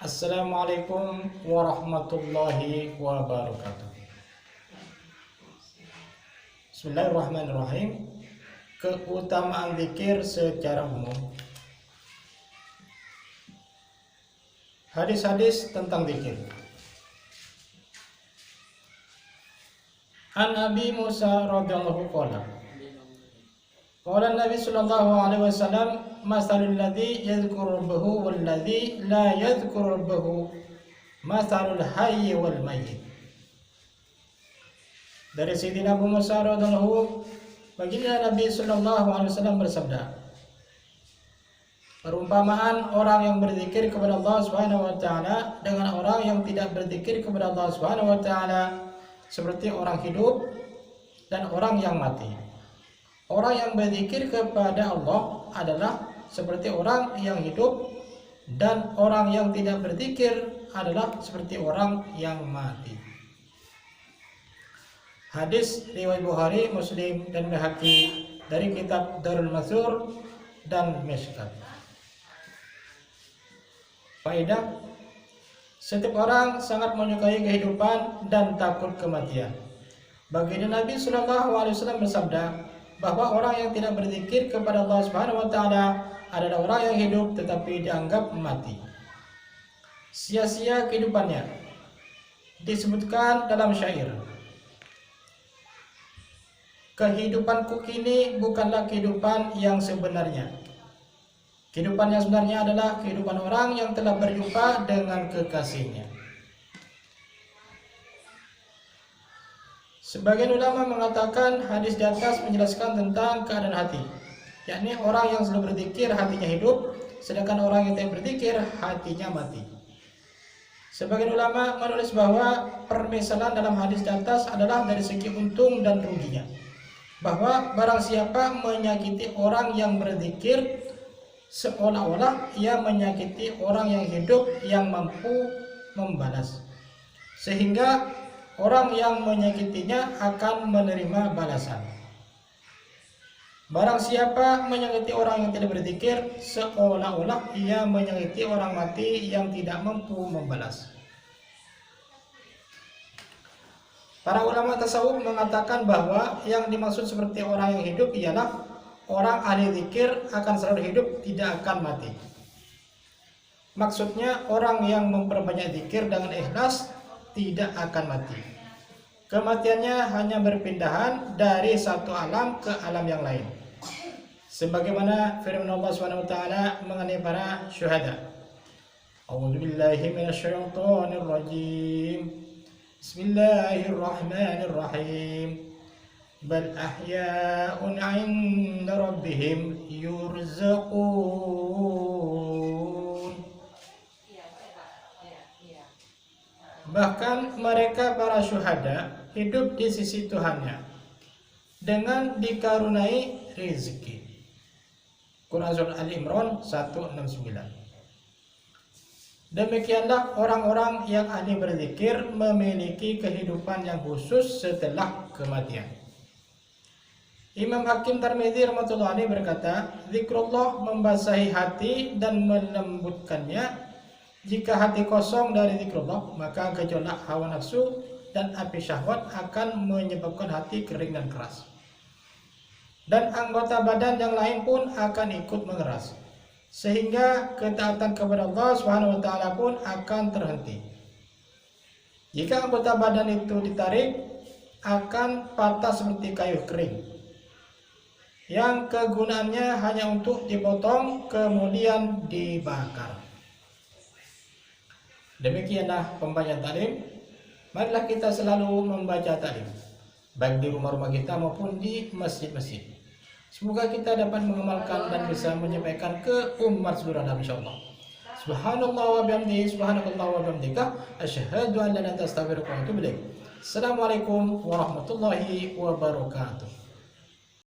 Assalamualaikum warahmatullahi wabarakatuh. Bismillahirrahmanirrahim. Keutamaan zikir secara umum. Hadis-hadis tentang zikir. An Abi Musa radhiyallahu qala qala Nabi sallallahu alaihi wasallam masalul ladzi yadhkuru rabbahu wal ladzi la yadhkuru rabbahu masalul hayy wal mayyit. Dari Sayyidina Abu Musa radhiyallahu baginda Nabi sallallahu alaihi wasallam bersabda, perumpamaan orang yang berzikir kepada Allah Subhanahu wa taala dengan orang yang tidak berzikir kepada Allah Subhanahu wa taala seperti orang hidup dan orang yang mati. Orang yang berzikir kepada Allah adalah seperti orang yang hidup, dan orang yang tidak berzikir adalah seperti orang yang mati. Hadis riwayat Bukhari, Muslim dan Baihaqi dari kitab Darul Mansur dan Mishkat. Faedah: setiap orang sangat menyukai kehidupan dan takut kematian. Baginda Nabi sallallahu alaihi wasallam bersabda bahwa orang yang tidak berzikir kepada Allah Subhanahu wa taala adalah orang yang hidup tetapi dianggap mati. Sia-sia kehidupannya. Disebutkan dalam syair, kehidupanku kini bukanlah kehidupan yang sebenarnya. Kehidupan yang sebenarnya adalah kehidupan orang yang telah berjumpa dengan kekasihnya. Sebagian ulama mengatakan hadis di atas menjelaskan tentang keadaan hati, yakni orang yang selalu berzikir hatinya hidup, sedangkan orang yang tidak berzikir hatinya mati. Sebagian ulama menulis bahwa permisalan dalam hadis di atas adalah dari segi untung dan ruginya, bahwa barang siapa menyakiti orang yang berzikir, seolah-olah ia menyakiti orang yang hidup yang mampu membalas, sehingga orang yang menyakitinya akan menerima balasan. Barang siapa menyakiti orang yang tidak berzikir, seolah-olah ia menyakiti orang mati yang tidak mampu membalas. Para ulama tasawuf mengatakan bahwa yang dimaksud seperti orang yang hidup ialah orang ahli zikir akan selalu hidup, tidak akan mati. Maksudnya orang yang memperbanyak zikir dengan ikhlas tidak akan mati. Kematiannya hanya berpindahan dari satu alam ke alam yang lain. Sebagaimana firman Allah Subhanahu wa taala mengenai para syuhada. A'udzubillahi minasyaitonir rajim. Bismillahirrahmanirrahim. Bal ahya'un 'inda rabbihim yurzaqun. Bahkan mereka para syuhada hidup di sisi Tuhannya dengan dikaruniai rezeki. Quran Surah Al-Imran 169. Demikianlah orang-orang yang ahli berzikir memiliki kehidupan yang khusus setelah kematian. Imam Hakim Tirmidzi rahimahullah berkata, zikrullah membasahi hati dan melembutkannya. Jika hati kosong dari zikrullah, maka gejolak hawa nafsu dan api syahwat akan menyebabkan hati kering dan keras. Dan anggota badan yang lain pun akan ikut mengeras, sehingga ketaatan kepada Allah Subhanahu wa taala pun akan terhenti. Jika anggota badan itu ditarik, akan patah seperti kayu kering yang kegunaannya hanya untuk dipotong kemudian dibakar. Demikianlah pembacaan taklim. Marilah kita selalu membaca taklim, baik di rumah-rumah kita maupun di masjid-masjid. Semoga kita dapat mengamalkan dan bisa menyampaikan ke umat seluruh alam insyaallah. Subhanallah wa bihamdihi, subhanakallah wa bihamdika, asyhadu an la ilaha illa anta, astaghfiruka wa atubu ilaik. Assalamualaikum warahmatullahi wabarakatuh.